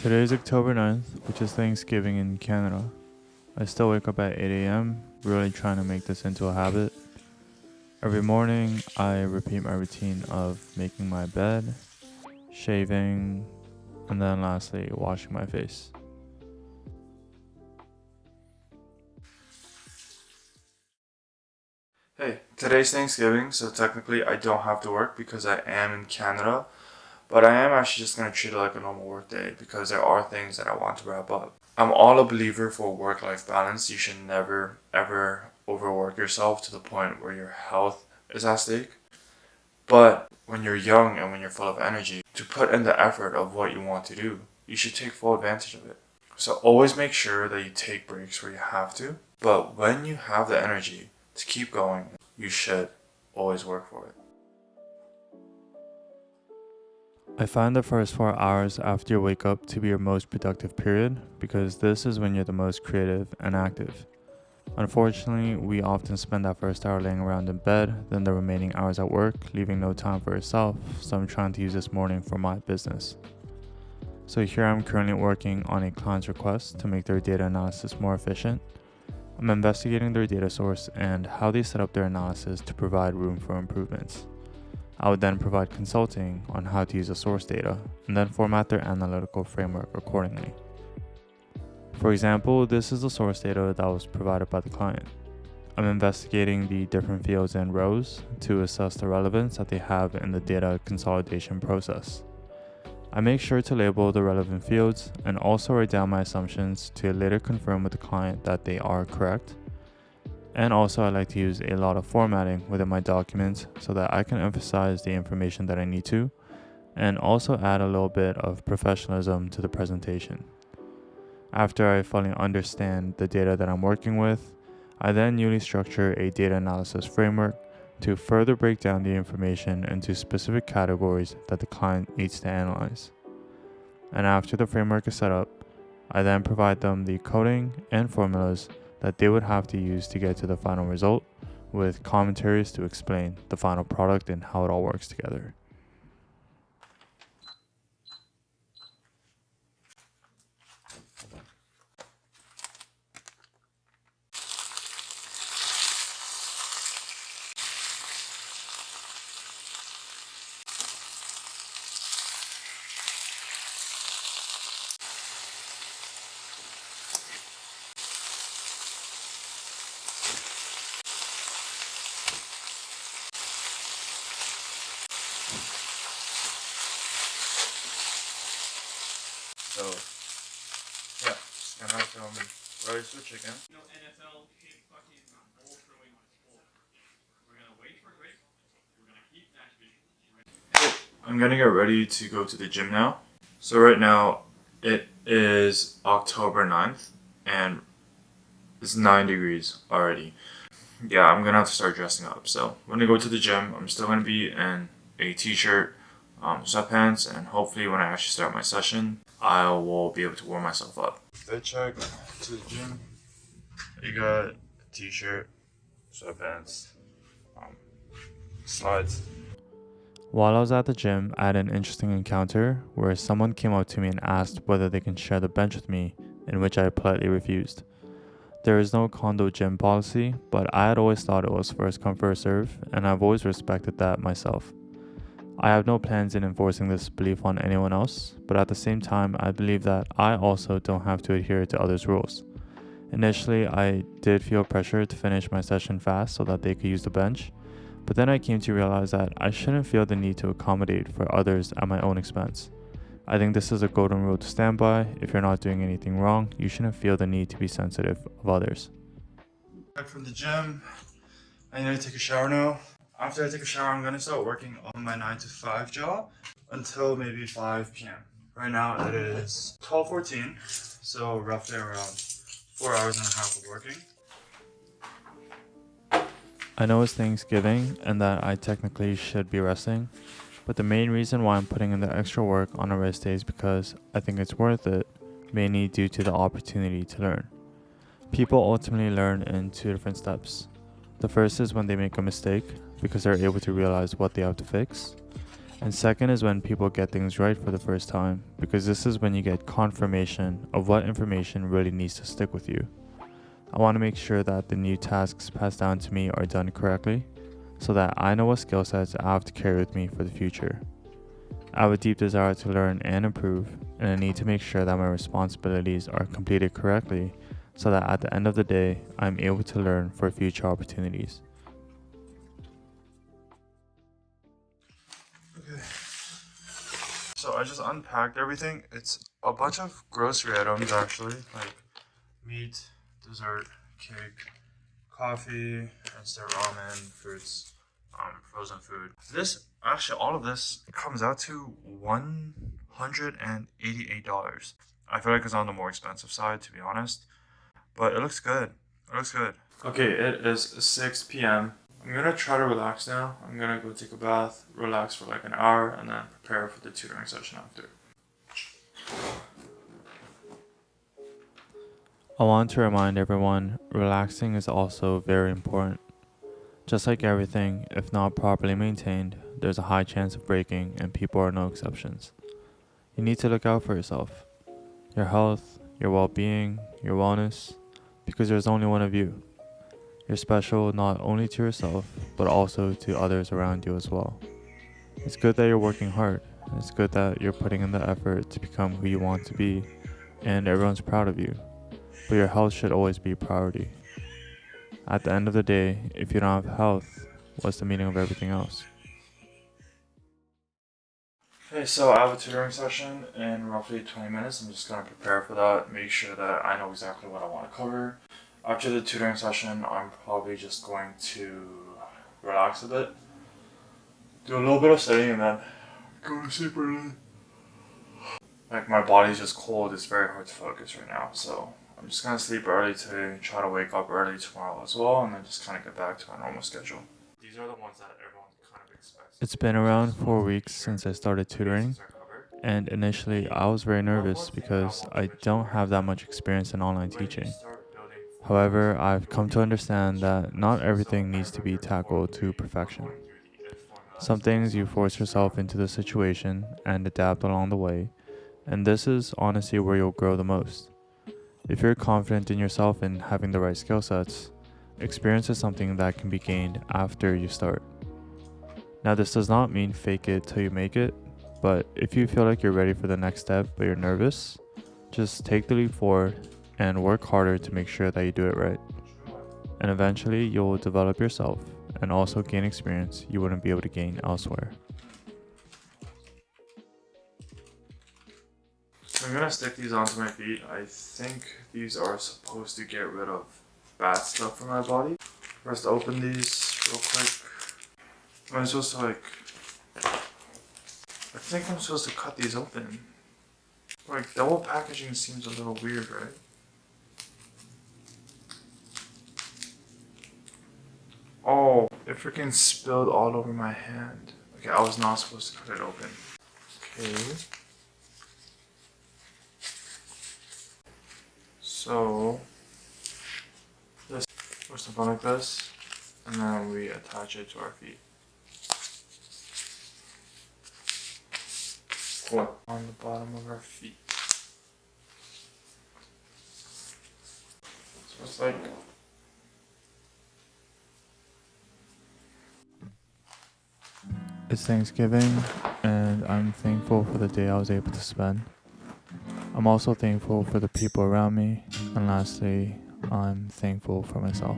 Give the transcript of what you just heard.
Today is October 9th, which is Thanksgiving in Canada. I still wake up at 8 a.m., really trying to make this into a habit. Every morning, I repeat my routine of making my bed, shaving, and then lastly, washing my face. Hey, today's Thanksgiving, so technically I don't have to work because I am in Canada, but I am actually just going to treat it like a normal work day because there are things that I want to wrap up. I'm all a believer for work-life balance. You should never, ever overwork yourself to the point where your health is at stake. But when you're young and when you're full of energy, to put in the effort of what you want to do, you should take full advantage of it. So always make sure that you take breaks where you have to, but when you have the energy to keep going, you should always work for it. I find the first 4 hours after you wake up to be your most productive period because this is when you're the most creative and active. Unfortunately, we often spend that first hour laying around in bed, then the remaining hours at work, leaving no time for yourself, so I'm trying to use this morning for my business. So here I'm currently working on a client's request to make their data analysis more efficient. I'm investigating their data source and how they set up their analysis to provide room for improvements. I would then provide consulting on how to use the source data and then format their analytical framework accordingly. For example, this is the source data that was provided by the client. I'm investigating the different fields and rows to assess the relevance that they have in the data consolidation process. I make sure to label the relevant fields and also write down my assumptions to later confirm with the client that they are correct. And also I like to use a lot of formatting within my documents so that I can emphasize the information that I need to, and also add a little bit of professionalism to the presentation. After I fully understand the data that I'm working with, I then newly structure a data analysis framework to further break down the information into specific categories that the client needs to analyze. And after the framework is set up, I then provide them the coding and formulas that they would have to use to get to the final result, with commentaries to explain the final product and how it all works together. So, yeah, just gonna have some rice with chicken. No NFL hit fucking ball throwing sport. We're gonna wait for Greg. We're gonna keep that vision. I'm gonna get ready to go to the gym now. So right now, it is October 9th, and it's 9 degrees already. Yeah, I'm gonna have to start dressing up. So when I go to the gym, I'm still gonna be in a t-shirt, sweatpants, and hopefully when I actually start my session, I will be able to warm myself up. Fit check to the gym. You got a t-shirt, sweatpants, slides. While I was at the gym, I had an interesting encounter where someone came up to me and asked whether they can share the bench with me, in which I politely refused. There is no condo gym policy, but I had always thought it was first come first serve, and I've always respected that myself. I have no plans in enforcing this belief on anyone else, but at the same time, I believe that I also don't have to adhere to others' rules. Initially, I did feel pressure to finish my session fast so that they could use the bench, but then I came to realize that I shouldn't feel the need to accommodate for others at my own expense. I think this is a golden rule to stand by. If you're not doing anything wrong, you shouldn't feel the need to be sensitive of others. Back from the gym. I need to take a shower now. After I take a shower, I'm gonna start working on my 9 to 5 job until maybe 5 p.m. Right now it is 12:14, so roughly around 4 hours and a half of working. I know it's Thanksgiving and that I technically should be resting, but the main reason why I'm putting in the extra work on a rest day is because I think it's worth it, mainly due to the opportunity to learn. People ultimately learn in 2 different steps. The first is when they make a mistake, because they're able to realize what they have to fix. And second is when people get things right for the first time, because this is when you get confirmation of what information really needs to stick with you. I want to make sure that the new tasks passed down to me are done correctly, so that I know what skill sets I have to carry with me for the future. I have a deep desire to learn and improve, and I need to make sure that my responsibilities are completed correctly, so that at the end of the day, I'm able to learn for future opportunities. Okay. So I just unpacked everything. It's a bunch of grocery items actually, like meat, dessert, cake, coffee, instant ramen, fruits, frozen food. This actually, all of this comes out to $188. I feel like it's on the more expensive side, to be honest, but it looks good. It looks good. Okay, it is 6 p.m. I'm gonna try to relax now. I'm gonna go take a bath, relax for like an hour, and then prepare for the tutoring session after. I want to remind everyone, relaxing is also very important. Just like everything, if not properly maintained, there's a high chance of breaking, and people are no exceptions. You need to look out for yourself, your health, your well-being, your wellness, because there's only one of you. You're special not only to yourself, but also to others around you as well. It's good that you're working hard. It's good that you're putting in the effort to become who you want to be, and everyone's proud of you. But your health should always be a priority. At the end of the day, if you don't have health, what's the meaning of everything else? Okay, so I have a tutoring session in roughly 20 minutes. I'm just gonna prepare for that, make sure that I know exactly what I want to cover. After the tutoring session, I'm probably just going to relax a bit, do a little bit of studying, and then go to sleep early. Like, my body's just cold, it's very hard to focus right now, so I'm just gonna sleep early today, try to wake up early tomorrow as well, and then just kind of get back to our normal schedule. These are the ones that everyone kind of expects. It's been around 4 weeks since I started tutoring, and initially I was very nervous because I don't have that much experience in online teaching. However, I've come to understand that not everything needs to be tackled to perfection. Some things you force yourself into the situation and adapt along the way, and this is honestly where you'll grow the most. If you're confident in yourself and having the right skill sets, experience is something that can be gained after you start. Now, this does not mean fake it till you make it, but if you feel like you're ready for the next step but you're nervous, just take the leap forward and work harder to make sure that you do it right. And eventually, you'll develop yourself and also gain experience you wouldn't be able to gain elsewhere. So I'm gonna stick these onto my feet. I think these are supposed to get rid of bad stuff from my body. First, open these real quick. I'm supposed to I think I'm supposed to cut these open. Like, double packaging seems a little weird, right? Oh, it freaking spilled all over my hand. Okay, I was not supposed to cut it open. Okay. So, this push the button like this, and then we attach it to our feet. Cool. On the bottom of our feet. So it's like, It's Thanksgiving, and I'm thankful for the day I was able to spend. I'm also thankful for the people around me, and lastly, I'm thankful for myself.